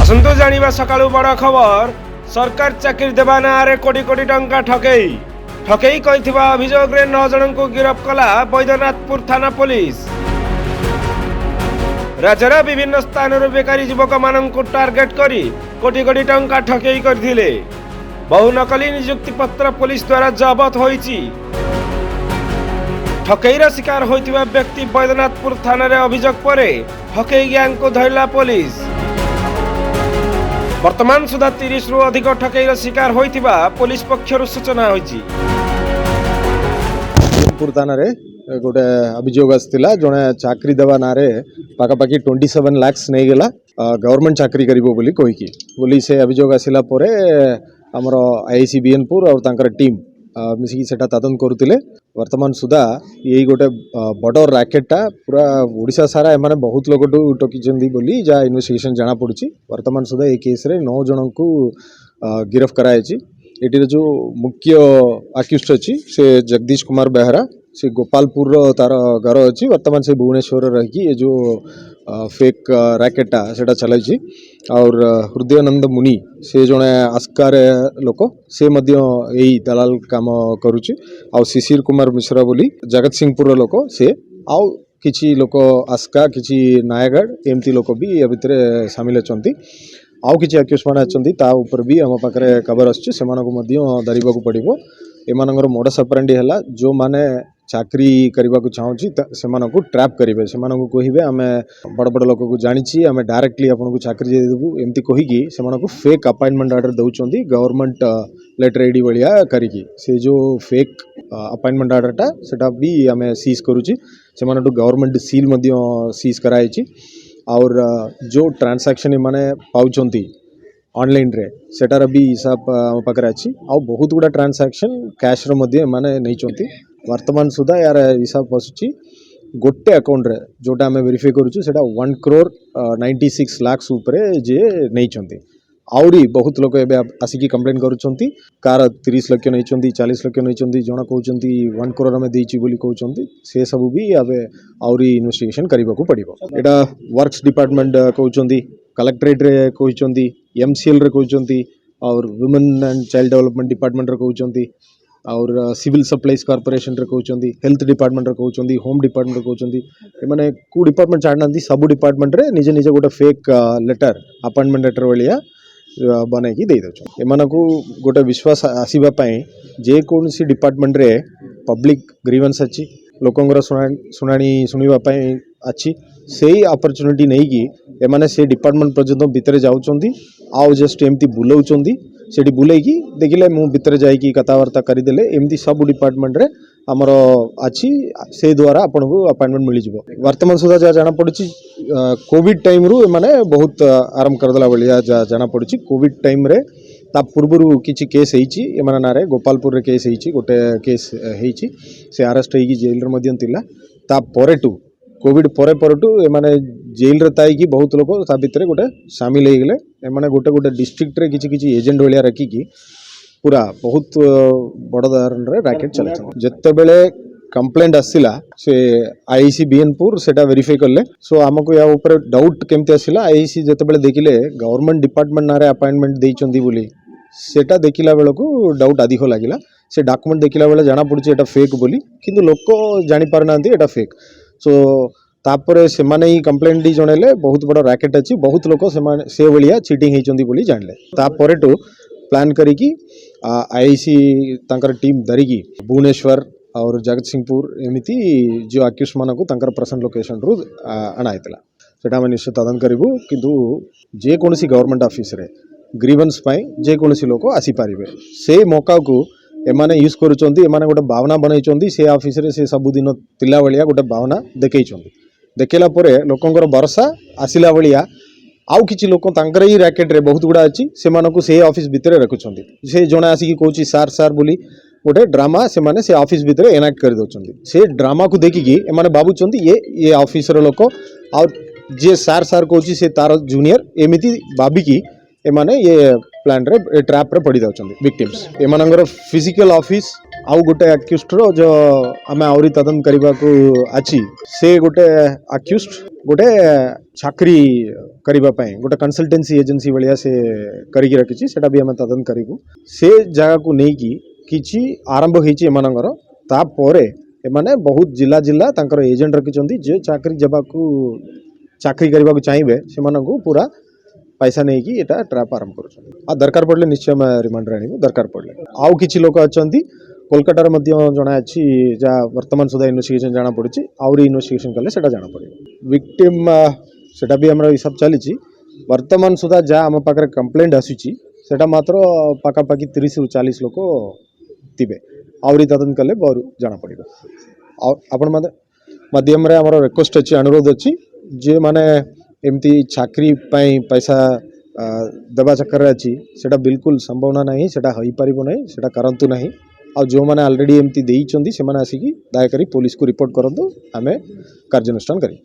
आसंतु जानिबा सकाळु बड़ खबर। सरकार चाकरी देवा नारे कोटी कोटी टंका ठकेई ठकेई कहिथिबा अभियोग रे 9 जन को गिरफ्त कला बैद्यनाथपुर थाना पुलिस। राज्यर विभिन्न स्थान बेकारी युवक मानक टार्गेट करी कोटी कोटी टंका ठकेई करथिले। बहु नकली नियुक्ति पत्र पुलिस द्वारा जबत होईची। ठकेईर शिकार होइथिबा व्यक्ति बैद्यनाथपुर थाना रे अभियोग परे ठकेई गैंग को धरला पुलिस। वर्तमान सुधा 30 रु अधिक ठकेईर शिकार होइथिबा पुलिस पक्षरु सूचना होईची। थाना रे गोटे अभियोग आसला जड़े चाकरी देवा ना पाखापाखि 27 लाख नहीं गला गवर्नमेंट चाकरी करिबो बोली कहिकी बोली से अभियोग आसला परे हमर आईसी बीएनपुर और तांकर टीम मिसिकी सेटा तदन करुतिले। वर्तमान सुधा यही गोटे बड़ रैकेटा पूरा ओडिशा सारा एमाने बहुत लोग टोकी बोली जहाँ इन्वेस्टिगेशन जाना पड़ी। वर्तमान सुधा ये केस रे 9 जन को गिरफ्त कराई। ये जो मुख्य आक्यूस्ट अच्छी से जगदीश कुमार बेहरा से गोपालपुर तार घर अच्छी। वर्तमान से भुवनेश्वर रही ये जो फेक रैकेटा सेटा चलाई। और हृदयानंद मुनि से जड़े आस्कार लोक से मध्य यही दलाल काम करुच्ची। आ शिशिर कुमार मिश्रा बोली जगत सिंहपुर लोक से आउ किछि लोक आस्का किछि नायगढ़ एमती लोक भी भितर सामिल अच्छा। आउ किछि अक्यूज माने अछंती ता ऊपर भी हम पाखरे खबर आछि से मानको मध्य धरिबा को पड़िबो। एमानंगर मोडस ऑपरेंडी हला जो माने चाकरी करबा को चाहूची से मानको ट्रैप करिवे से मानको कहिबे हमें बड़ बड़ लोक को जानिछि हमें डायरेक्टली आपन को चाकरी दे देबू एमती कहिकी से मानको फेक अपॉइंटमेंट ऑर्डर दउचंदी गवर्नमेंट लेटर आईडी बलिया करिकी से जो फेक अपॉइंटमेंट ऑर्डरटा सेटा भी हमें सीज करूची से मानटू गवर्नमेंट सील मध्य सीज कराइछि। और जो ट्रांसैक्शन माने पाउचंती ऑनलाइन रे सेटार भी हिसाब पाखरे अच्छी। आ बहुत गुड़ा ट्रांसैक्शन कैश रो मध्य माने नहीं चंती। वर्तमान सुधा यार हिसाब पसुची गोटे अकाउंट रे जोटा हमें वेरीफाई करूछु सेटा 1 करोड़ 96 लाख ऊपर जे नहीं चंती। आउरी बहुत लोग एबे आसिकी कंप्लेन करूछंती कार 30 लाख नहीं चंती 40 लाख नहीं चंती जणा कहउचंती 1 करोड़ में देइची बोली कहउचंती से सब भी एबे आउरी इन्वेस्टिगेशन करबा को पड़िबो। एटा वर्क्स डिपार्टमेंट कहउचंती कलेक्टरेट रे कहउचंती एमसीएल रे कहउचंती और women and child development department रे कहउचंती और सिविल सप्लाईज कॉर्पोरेशन रे कहउचंती हेल्थ डिपार्टमेंट रे कहउचंती होम डिपार्टमेंट रे कहउचंती माने को डिपार्टमेंट छाड़नांती सब डिपार्टमेंट रे निजे निजे गोटे फेक लेटर अपॉइंटमेंट लेटर वालिया बनैकी दे दउछ। एमानकू गोटे विश्वास आसीबा पई जे कोनसी डिपार्टमेंट रे पब्लिक ग्रीवेंस अछि लोकंगर सुनानी सुनिबा पई अछि सेही अपॉर्चुनिटी नहीं कि एमाने से डिपार्टमेंट पर्यंत भितर जाउचंदी आउ जस्ट एमती बुलाउचंदी सेठी बुलेकी देखिले मु भितर जाईकी कथावार्ता करिदेले एमती सब डिपार्टमेंट रे हमर अछि से द्वारा आपन को अपॉइंटमेंट मिली जिवो। वर्तमान सुधा जा जाना पड़छि कोविड टाइम रु माने बहुत आराम करदला बलिया जा जाना पड़छि। कोविड टाइम रे ता पूर्वरु किछि केस हेछि एमाना नारे गोपालपुर रे केस हेछि गोटे केस हेछि से अरेस्ट हेकी जेल रे मध्यन तिला ता परेटू कोविड परे परटू एमाने जेल रे ताई की बहुत लोग ता भितर गोटे शामिल हो गले एमाने गोटे गोटे डिस्ट्रिक्ट रे किछि किछि एजेंट वलिया रखी की पूरा बहुत बड़ धरण रे रैकेट चले जत्ते बेले कंप्लेंट आसिला से आईसी बीएनपुर सेटा वेरीफाई करले। सो हमको या ऊपर डाउट केमते आसिला आईसी जत्ते बेले देखिले गवर्नमेंट डिपार्टमेंट नारे अपॉइंटमेंट देइचंदी बोली सेटा देखिला बेले को डाउट अधिक लागिला। से डॉक्यूमेंट देखिला बेले जाना पड़छि एटा फेक बोली किंतु लोक जानि पारनांती एटा फेक। सो तापर से माने ही कंप्लेंट दी जणेले बहुत बड़ रैकेट अछि बहुत लोक से भलिया चीटिंग हेचंदी बोली जानले। तापर टू प्लान करिकी आईसी तांकर टीम धरिकी भुवनेश्वर और जगत सिंहपुर एमिति जो अक्यूज मानक तांकर पर्सनल लोकेशन रु अणाइतला सेटा हम निश्चित तदन करिबु। किंतु जे कोनसी गवर्नमेंट ऑफिस रे ग्रीवेंस पई जे कोनसी लोक आसी पारिबे से मौका को एमाने यूज करूचंदी एमाने गोटे भावना बनैचंदी से ऑफिस रे से सब दिन तिला बलिया गोटे भावना देखैचंदी देखेला परे लोकंकर भरोसा आसिला बलिया आउ किछि लोक तांकर ही रैकेट रे बहुत गुडा अछि से मानको से ऑफिस भितरे रखुचंदी से जणे आसी की कहूची सार सार बोली गोटे ड्रामा से माने से ऑफिस भितरे एनाक्ट कर दोचंदी। से ड्रामा को देखि की एमाने बाबुचंदी ये ऑफिस रो लोक और जे सार सार कहूची से तार जूनियर एमिति बाबी की एमाने ये प्लान रे ट्रैप रे पड़ी जाउचंदी विक्टिम्स एमानंगर फिजिकल ऑफिस आउ गोटे अक्यूस्ट रो जो आमे आउरी तदन करबा को अछि से गोटे अक्यूस्ट गोटे चाकरी करबा पई गोटे कंसल्टेंसी एजेंसी भलिया से करिक रखिछि सेटा भी हम तदन करिबु से जगह को नै कि किछि आरंभ होइछि एमानंगर ता परे एमाने बहुत जिला जिला तांकर एजेंट रखिछन्ती जे चाकरी जबाकू चाकरी करबा को चाहिबे सेमानंकु पूरा पैसा नहीं कि एटा ट्रैप आरंभ करूछन आ दरकार पड़ले निश्चय मैं रिमांडर आनिबु दरकार पड़ले आउ किछि लोक अछन्ती कोलकाता रे मध्य जणा अछि जा वर्तमान सुधा इन्वेस्टिगेशन जाना पड़िछि आउरी इन्वेस्टिगेशन कले सेटा जाना पड़िबो विक्टिम सेटा भी हमरा हिसाब चलीछि वर्तमान सुधा जा हम पाखरे कंप्लेंट आसीछि सेटा मात्र पाका पाकी 30 रु 40 लोक थिबे आउरी तदन कले बर जाना पड़िबो आपण माध्यम रे हमर रिक्वेस्ट अछि अनुरोध अछि जे माने एमती चाकरी पाई पैसा देवा चक्कर अच्छी सेटा बिल्कुल संभावना नहीं सेटा होई परिबो नहीं सेटा करंतु नहीं आ जो माने ऑलरेडी एमती देइचंदी से माने आसी कि दया करी पुलिस को रिपोर्ट करंतु आमे कार्यानुष्ठान करी।